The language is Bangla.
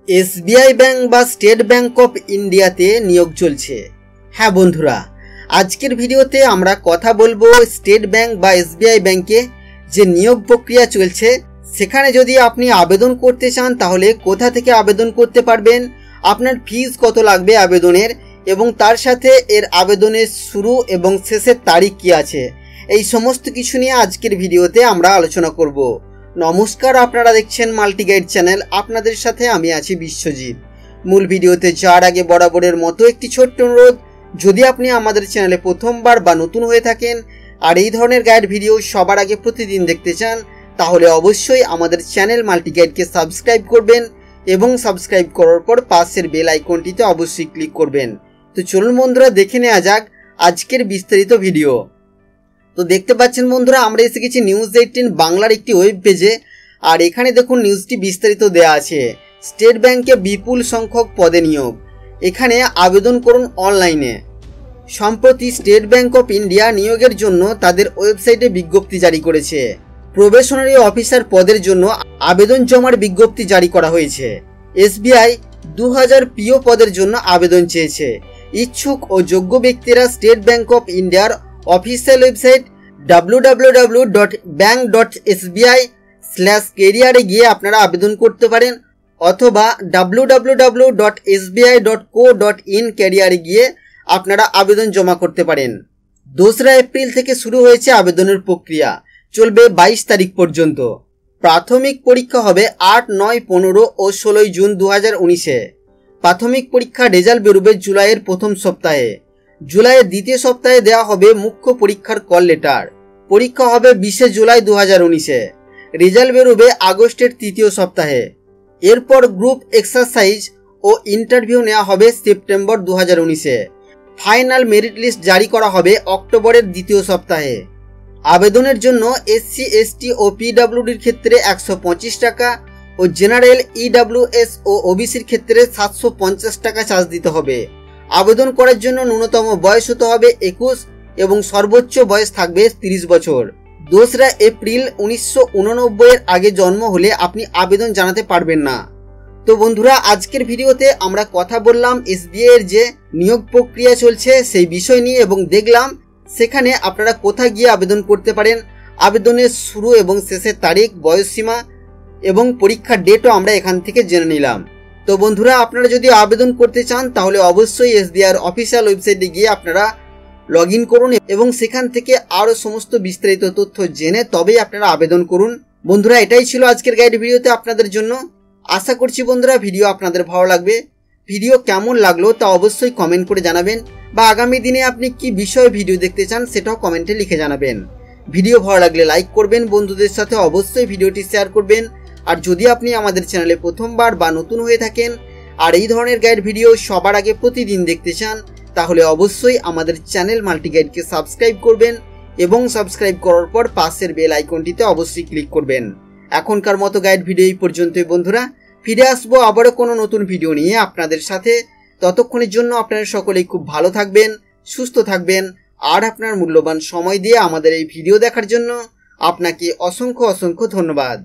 এসবিআই ব্যাংক বা স্টেট ব্যাংক অফ ইন্ডিয়াতে নিয়োগ চলছে। হ্যাঁ বন্ধুরা, আজকের ভিডিওতে আমরা কথা বলবো স্টেট ব্যাংক বা এসবিআই ব্যাংকে যে নিয়োগ প্রক্রিয়া চলছে সেখানে যদি আপনি আবেদন করতে চান তাহলে কোথা থেকে আবেদন করতে পারবেন, আপনার ফিস কত লাগবে আবেদনের, এবং তার সাথে এর আবেদনের শুরু এবং শেষের তারিখ কি আছে, এই সমস্ত কিছু নিয়ে আজকের ভিডিওতে আমরা আলোচনা করব। নমস্কার, আপনারা দেখছেন মাল্টি গাইড চ্যানেল, আপনাদের সাথে আমি আছি বিশ্বজিৎ। মূল ভিডিওতে যাওয়ার আগে বরাবরের মতো একটি ছোট্ট অনুরোধ, যদি আপনি আমাদের চ্যানেলে প্রথমবার বা নতুন হয়ে থাকেন আর এই ধরনের গাইড ভিডিও সবার আগে প্রতিদিন দেখতে চান তাহলে অবশ্যই আমাদের চ্যানেল মাল্টি গাইডকে সাবস্ক্রাইব করবেন এবং সাবস্ক্রাইব করার পর পাশের বেল আইকনটিতে অবশ্যই ক্লিক করবেন। তো চলুন বন্ধুরা, দেখে নেওয়া যাক আজকের বিস্তারিত ভিডিও। তো দেখতে পাচ্ছেন বন্ধুরা, আমরা এসে গেছি নিউজ18 বাংলার একটি ওয়েব পেজে। আর এখানে দেখুন নিউজটি বিস্তারিত দেওয়া আছে। স্টেট ব্যাংকে বিপুল সংখ্যক পদে নিয়োগ, এখানে আবেদন করুন অনলাইনে। সম্প্রতি স্টেট ব্যাংক অফ ইন্ডিয়া নিয়োগের জন্য তাদের ওয়েবসাইটে বিজ্ঞপ্তি জারি করেছে। প্রবেশনারি অফিসার পদের জন্য আবেদন জমার বিজ্ঞপ্তি জারি করা হয়েছে। এসবিআই 2000 পিও পদের জন্য আবেদন চেয়েছে। ইচ্ছুক ও যোগ্য ব্যক্তিরা স্টেট ব্যাংক অফ ইন্ডিয়ার অফিসিয়াল ওয়েবসাইট www.bank.sbi/career গিয়ে আপনারা আবেদন করতে পারেন, অথবা www.sbi.co.in ক্যারিয়ারে গিয়ে আপনারা আবেদন জমা করতে পারেন। 2রা এপ্রিল থেকে শুরু হয়েছে আবেদনের প্রক্রিয়া, চলবে 22 তারিখ পর্যন্ত। প্রাথমিক পরীক্ষা হবে 8, 9, 15 ও 16 জুন 2019-এ। প্রাথমিক পরীক্ষার রেজাল্ট বেরোবে জুলাইয়ের প্রথম সপ্তাহে। জুলাইয়ের দ্বিতীয় সপ্তাহে দেওয়া হবে মুখ্য পরীক্ষার কল লেটার। পরীক্ষা হবে 20 জুলাই 2019-এ। রেজাল্ট বেরোবে আগস্টের তৃতীয় সপ্তাহে। এরপর গ্রুপ এক্সারসাইজ ও ইন্টারভিউ নেওয়া হবে সেপ্টেম্বর 2019-এ। ফাইনাল মেরিট লিস্ট জারি করা হবে অক্টোবরের দ্বিতীয় সপ্তাহে। আবেদনের জন্য SC, ST ও PWDর ক্ষেত্রে 125 টাকা ও জেনারেল, EWS ও OBCর ক্ষেত্রে 750 টাকা চার্জ দিতে হবে। আবেদন করার জন্য ন্যূনতম বয়স হতে হবে 21 এবং সর্বোচ্চ বয়স থাকবে 30 বছর। 2রা এপ্রিল 1989-এর আগে জন্ম হলে আপনি আবেদন জানাতে পারবেন না। তো বন্ধুরা, আজকের ভিডিওতে আমরা কথা বললাম এসবিআই এর যে নিয়োগ প্রক্রিয়া চলছে সেই বিষয় নিয়ে এবং দেখলাম সেখানে আপনারা কোথায় গিয়ে আবেদন করতে পারেন, আবেদনের শুরু এবং শেষের তারিখ, বয়সসীমা এবং পরীক্ষার ডেটও আমরা এখান থেকে জেনে নিলাম। তো বন্ধুরা, আপনারা যদি আবেদন করতে চান তাহলে অবশ্যই এসবিআই এর অফিসিয়াল ওয়েবসাইটে গিয়ে আপনারা লগ ইন করুন এবং সেখান থেকে আরও সমস্ত বিস্তারিত তথ্য জেনে তবেই আপনারা আবেদন করুন। বন্ধুরা, এটাই ছিল আজকের গাইড ভিডিওতে আপনাদের জন্য। আশা করছি বন্ধুরা ভিডিও আপনাদের ভালো লাগবে। ভিডিও কেমন লাগলো তা অবশ্যই কমেন্ট করে জানাবেন, বা আগামী দিনে আপনি কি বিষয়ে ভিডিও দেখতে চান সেটাও কমেন্টে লিখে জানাবেন। ভিডিও ভালো লাগলে লাইক করবেন, বন্ধুদের সাথে অবশ্যই ভিডিওটি শেয়ার করবেন। আর যদি আপনি আমাদের চ্যানেলে প্রথমবার বা নতুন হয়ে থাকেন আর এই ধরনের গাইড ভিডিও সবার আগে প্রতিদিন দেখতে চান তাহলে অবশ্যই আমাদের চ্যানেল মাল্টি গাইডকে সাবস্ক্রাইব করবেন এবং সাবস্ক্রাইব করার পর পাশের বেল আইকনটিতে অবশ্যই ক্লিক করবেন। এখনকার মতো গাইড ভিডিও এই পর্যন্তই বন্ধুরা, ফিরে আসবো আবারও কোনো নতুন ভিডিও নিয়ে আপনাদের সাথে। ততক্ষণের জন্য আপনারা সকলেই খুব ভালো থাকবেন, সুস্থ থাকবেন, আর আপনার মূল্যবান সময় দিয়ে আমাদের এই ভিডিও দেখার জন্য আপনাকে অসংখ্য অসংখ্য ধন্যবাদ।